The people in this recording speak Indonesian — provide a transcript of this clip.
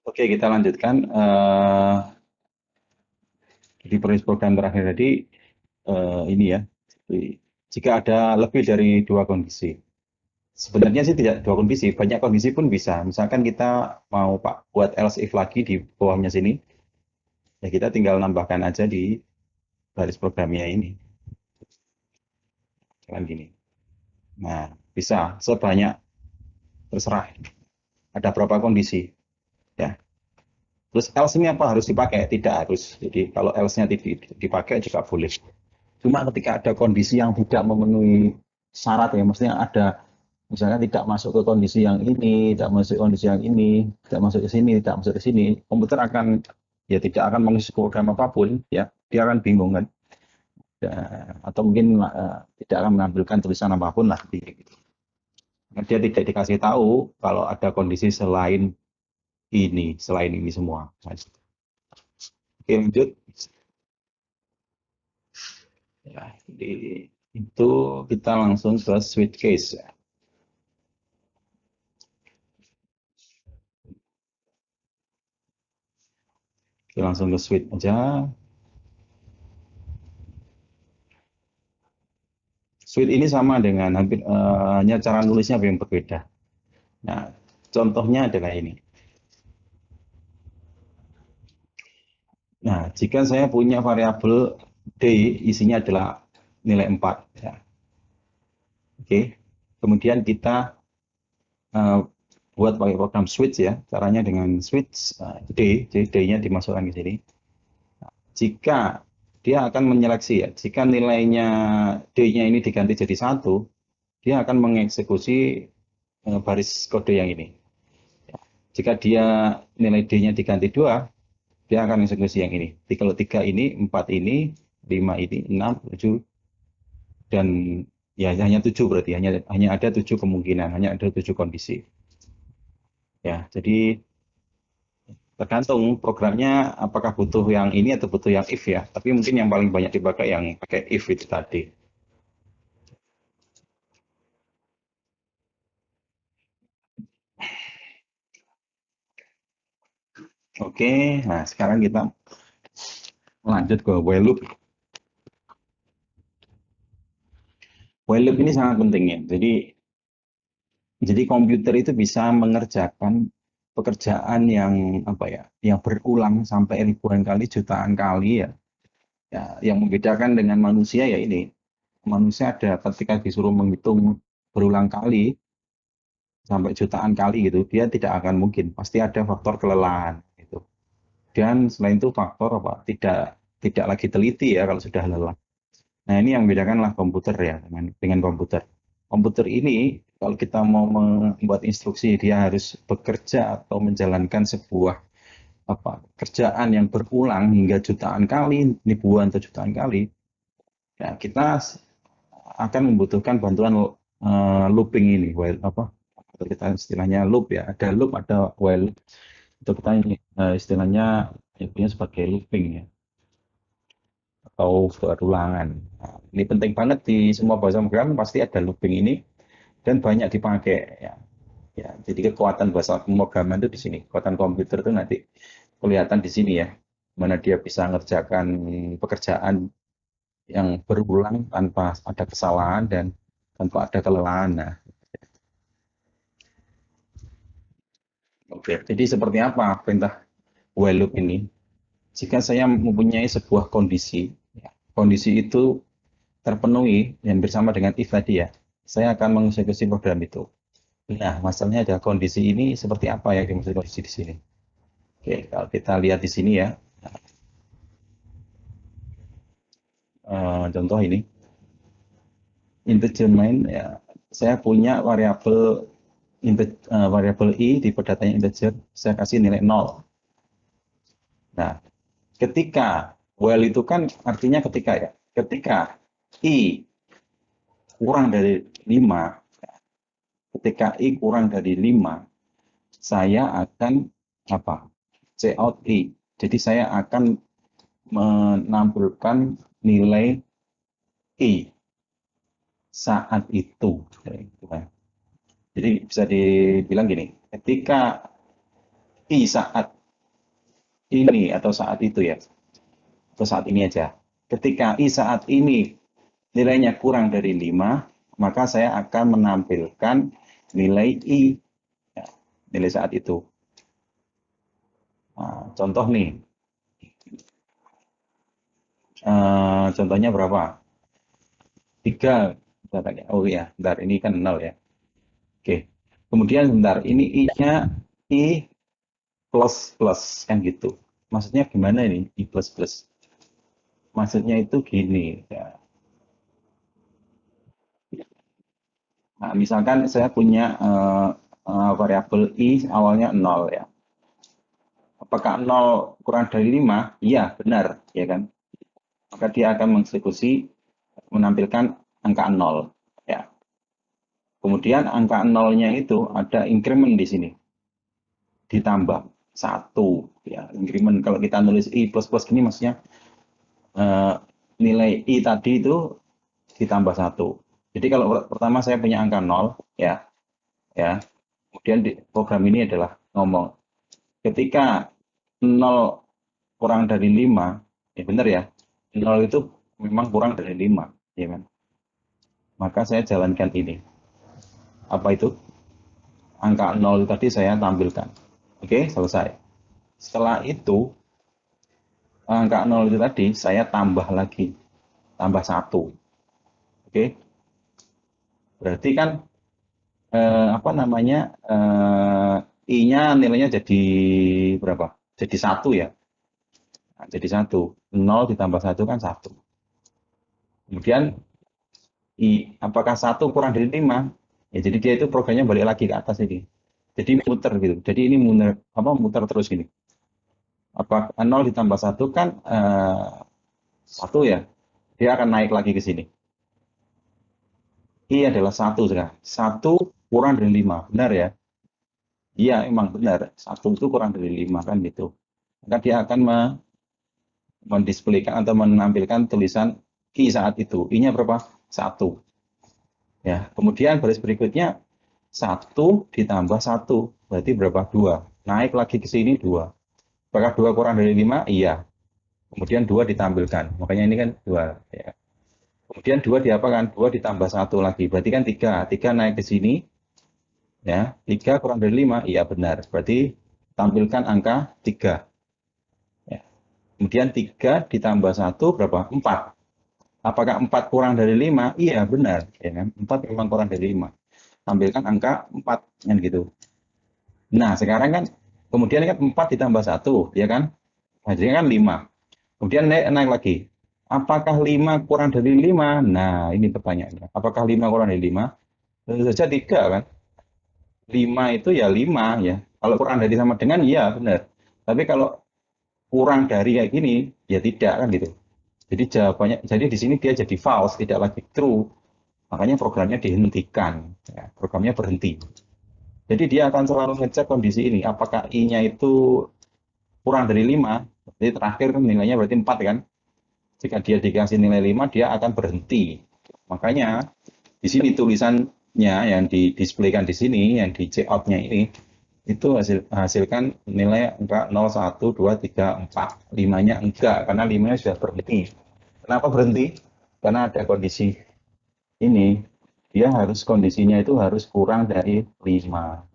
Oke, kita lanjutkan. Di program terakhir tadi, ini ya, jika ada lebih dari dua kondisi. Sebenarnya sih tidak dua kondisi, banyak kondisi pun bisa. Misalkan kita mau Pak buat else if lagi di bawahnya sini, ya kita tinggal nambahkan aja di baris programnya ini. Jalan gini. Nah, bisa sebanyak terserah. Ada berapa kondisi, ya. Terus else ini apa harus dipakai? Tidak harus. Jadi kalau else-nya dipakai juga boleh. Cuma ketika ada kondisi yang tidak memenuhi syarat ya, maksudnya ada misalnya tidak masuk ke kondisi yang ini, tidak masuk ke kondisi yang ini, tidak masuk ke sini, tidak masuk ke sini, komputer akan ya tidak akan mengisi program apapun, ya dia akan bingung kan. Ya, atau mungkin tidak akan menampilkan tulisan apapun lah. Dia tidak dikasih tahu kalau ada kondisi selain ini semua. Oke, lanjut. Ya, di itu kita langsung ke switch case. Oke, langsung ke switch aja. Switch ini sama dengan hanya cara nulisnya yang berbeda. Nah, contohnya adalah ini. Nah, jika saya punya variabel D, isinya adalah nilai 4. Ya. Oke. Kemudian kita uh, buat pakai program switch ya. Caranya dengan switch D, jadi D-nya dimasukkan ke sini. Jika dia akan menyeleksi ya, jika nilainya D-nya ini diganti jadi 1, dia akan mengeksekusi baris kode yang ini. Jika dia nilai D-nya diganti 2, dia akan eksekusi yang ini. Jadi kalau 3 ini, 4 ini, 5 ini, 6, 7, dan ya hanya 7 berarti, hanya ada 7 kemungkinan, hanya ada 7 kondisi. Ya, jadi tergantung programnya apakah butuh yang ini atau butuh yang if ya. Tapi mungkin yang paling banyak dipakai yang pakai if itu tadi. Oke, nah sekarang kita lanjut ke while loop. While loop ini sangat penting ya. Jadi komputer itu bisa mengerjakan pekerjaan yang apa ya, yang berulang sampai ribuan kali, jutaan kali ya. Ya, yang membedakan dengan manusia ya ini, manusia ada ketika disuruh menghitung berulang kali sampai jutaan kali gitu, dia tidak akan mungkin, pasti ada faktor kelelahan gitu. Dan selain itu faktor apa? Tidak lagi teliti ya kalau sudah lelah. Nah, ini yang membedakan lah komputer ya dengan komputer. Komputer ini kalau kita mau membuat instruksi dia harus bekerja atau menjalankan sebuah apa kerjaan yang berulang hingga jutaan kali, ribuan atau jutaan kali, ya kita akan membutuhkan bantuan looping ini, while apa atau kita istilahnya loop ya, ada loop, ada while loop. Itu kita ini istilahnya punya sebagai looping ya atau berulangan. Nah, ini penting banget di semua bahasa pemrograman pasti ada looping ini dan banyak dipakai ya. Ya, jadi kekuatan bahasa pemrograman itu di sini. Kekuatan komputer itu nanti kelihatan di sini ya. Mana dia bisa mengerjakan pekerjaan yang berulang tanpa ada kesalahan dan tanpa ada kelelahan. Nah, oke. Jadi seperti apa perintah while loop ini? Jika saya mempunyai sebuah kondisi, ya, kondisi itu terpenuhi yang bersama dengan if tadi ya, saya akan mengeksekusi program itu. Nah, masalahnya ada kondisi ini seperti apa ya dimaksud kondisi di sini? Oke, kalau kita lihat di sini ya, contoh ini, integer main ya, saya punya variabel i, tipe datanya integer, saya kasih nilai 0. Nah, ketika while itu kan artinya ketika ya, ketika i kurang dari 5, ketika i kurang dari 5, saya akan apa? Cout i. Jadi saya akan menampilkan nilai i saat itu. Jadi bisa dibilang gini, ketika I saat ini atau saat itu ya, atau saat ini aja. Ketika I saat ini nilainya kurang dari 5, maka saya akan menampilkan nilai I, ya, nilai saat itu. Nah, contoh nih, contohnya berapa? 3. Oh ya, bentar, ini kan 0 ya. Oke, kemudian bentar, ini I-nya I plus plus, kan gitu. Maksudnya gimana ini I plus plus? Maksudnya itu gini, ya. Nah, misalkan saya punya variabel I awalnya 0 ya. Apakah 0 kurang dari 5? Iya, benar, ya kan? Maka dia akan mengeksekusi menampilkan angka 0 ya. Kemudian angka 0-nya itu ada increment di sini, ditambah 1 ya. Increment kalau kita nulis I plus plus gini maksudnya eh, nilai I tadi itu ditambah 1. Jadi kalau pertama saya punya angka 0 ya, ya. Kemudian di program ini adalah ngomong ketika 0 kurang dari 5, ya benar ya. 0 itu memang kurang dari 5, ya kan? Maka saya jalankan ini. Apa itu? Angka 0 tadi saya tampilkan. Oke, selesai. Setelah itu, angka 0 itu tadi saya tambah lagi. Tambah 1. Oke, berarti kan apa namanya? I-nya nilainya jadi berapa? Jadi 1 ya. Nah, jadi 1. 0 ditambah 1 kan 1. Kemudian apakah 1 kurang dari 5? Ya, jadi dia itu programnya balik lagi ke atas ini. Jadi muter gitu. Jadi ini muter apa muter terus gini. Apa 0 ditambah 1 kan 1 ya. Dia akan naik lagi ke sini. I adalah 1 sekarang. 1 kurang dari 5. Benar ya? Iya, emang benar. 1 itu kurang dari 5 kan gitu. Maka dia akan mendisplaykan atau menampilkan tulisan I saat itu. I-nya berapa? 1. Ya, kemudian baris berikutnya 1 ditambah 1. Berarti berapa? 2. Naik lagi ke sini 2. Apakah 2 kurang dari 5? Iya. Kemudian 2 ditampilkan. Makanya ini kan 2. Ya. Kemudian 2 diapakan? 2 ditambah 1 lagi. Berarti kan 3. 3 naik ke sini. Ya, 3 kurang dari 5. Iya benar. Berarti tampilkan angka 3. Ya. Kemudian 3 ditambah 1 berapa? 4. Apakah 4 kurang dari 5? Iya benar. Ya kan? 4 memang kurang dari 5. Tampilkan angka 4. Kan gitu. Nah, sekarang kan kemudian kan 4 ditambah 1, ya kan? Hasilnya kan 5. Kemudian naik lagi. Apakah 5 kurang dari 5? Nah, ini pertanyaannya. Apakah 5 kurang dari 5? Tentu saja tidak kan? 5 itu ya 5 ya. Kalau kurang dari sama dengan ya benar. Tapi kalau kurang dari kayak gini ya tidak kan gitu. Jadi jawabannya jadi di sini dia jadi false, tidak lagi true. Makanya programnya dihentikan. Ya, programnya berhenti. Jadi dia akan selalu ngecek kondisi ini. Apakah I-nya itu kurang dari 5? Jadi terakhir kan nilainya berarti 4 kan? Jika dia dikasih nilai 5, dia akan berhenti. Makanya di sini tulisannya yang didisplaykan di sini, yang di checkout-nya ini, itu hasilkan nilai enggak 0, 1, 2, 3, 4. 5-nya enggak, karena 5-nya sudah berhenti. Kenapa berhenti? Karena ada kondisi ini, dia harus kondisinya itu harus kurang dari 5.